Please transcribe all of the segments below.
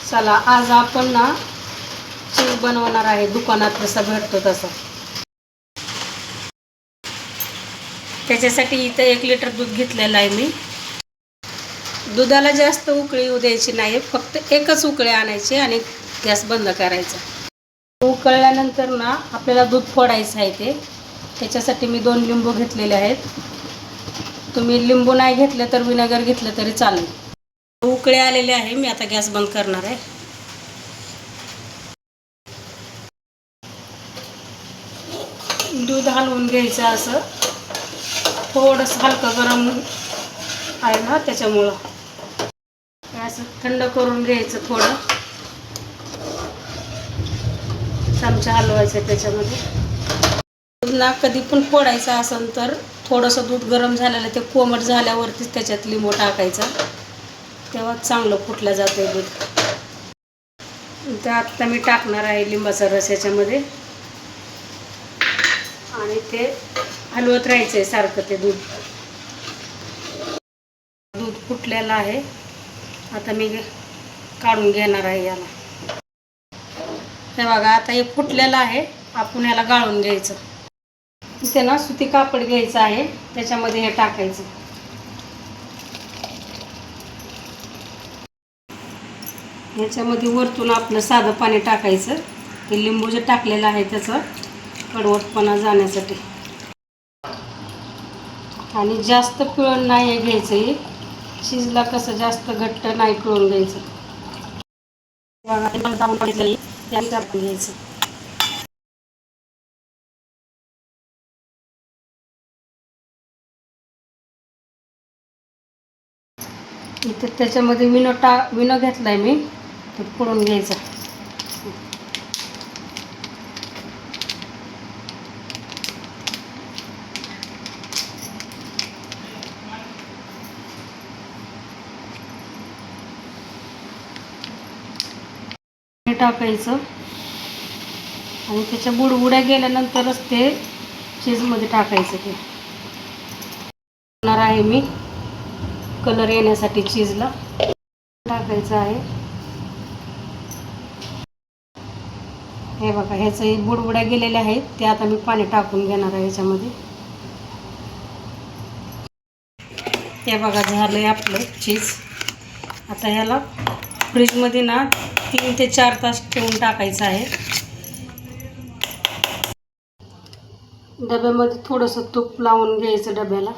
चला आज आपण ना चीज बनवणार आहे, दुकानात जसा भेटतो तसा। त्याच्यासाठी इथे 1 लिटर दूध घेतलेलं आहे मी। दुधाला जास्त उकळी येऊ द्यायची नाही, फक्त एकच उकळी आणायची आणि गॅस बंद करायचा। उकळल्यानंतर ना आपल्याला दूध फोडायचं आहे त्याच्यासाठी मी 2 लिंबू घेतलेले आहेत। तुम्ही लिंबू नाही घेतले तर विनेगर घेतलं तरी चालेल। उकळे आलेले आहे, मी आता गॅस बंद करणार आहे। दूध हलवून घ्यायचं, असं थोडंसं हलकं गरम आहे ना त्याच्यामुळं असं थंड करून घ्यायचं। थोडं चमचा हलवायचं त्याच्यामध्ये। दूध ना कधी पण फोडायचं असेल तर थोडंसं दूध गरम झालेलं ते कोमट झाल्यावरतीच त्याच्यात लिंबू टाकायचा, तेव्हा चांगलं फुटलं जातं दूध। तर आता मी टाकणार आहे लिंबाचा रस याच्यामध्ये आणि ते हलवत राहायचं आहे सारखं। ते दूध फुटलेलं आहे, आता मी काढून घेणार आहे याला। हे बघा आता हे फुटलेलं आहे, आपण याला गाळून घ्यायचं। इथे ना सुती कापड घ्यायचं आहे, त्याच्यामध्ये हे टाकायचं। याच्यामध्ये वरतून आपलं साधं पाणी टाकायचं, ते लिंबू जे टाकलेलं आहे त्याचं कडवटपणा जाण्यासाठी। आणि जास्त पिळून नाही घ्यायचं, चीजला कसं जास्त घट्ट नाही पिळून घ्यायचं। घ्यायचं इथे त्याच्यामध्ये विनो घेतलाय मी, ते फोडून घ्यायचं। टाकायचं आणि त्याच्या बुडबुड्या गेल्यानंतरच ते चीजमध्ये टाकायचं। ते टाकणार आहे मी कलर येण्यासाठी, चीजला टाकायचं आहे। हे बघा ह्याचे बुडबुड्या गेलेले आहेत, ते आता मी पाणी टाकून घेणार आहे याच्यामध्ये। हे बघा झालंय आपलं चीज। आता ह्याला फ्रीजमध्ये ना 3 ते 4 तास ठेवून टाकायचं आहे। डब्यामध्ये थोडंसं तूप लावून घ्यायचं डब्याला।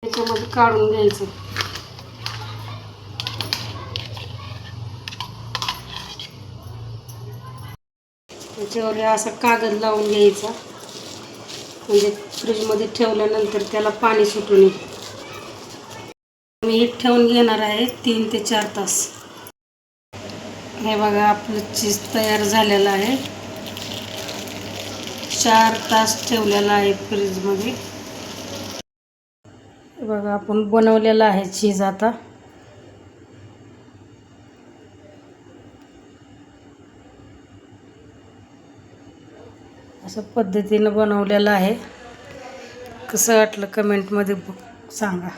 त्याच्यामध्ये काढून घ्यायचं। त्याच्यावर असं कागद लावून घ्यायचा, म्हणजे फ्रीजमध्ये ठेवल्यानंतर त्याला पाणी सुटू नये। मी हे ठेवून घेणार आहे 3 ते 4 तास। हे बघा आपलं चीज तयार झालेलं आहे, 4 तास ठेवलेलं आहे फ्रीजमध्ये। बघा आपण बनवलेलं आहे चीज आता। अशा पद्धतीनं बनवलेलं आहे। कसं वाटलं कमेंटमध्ये सांगा।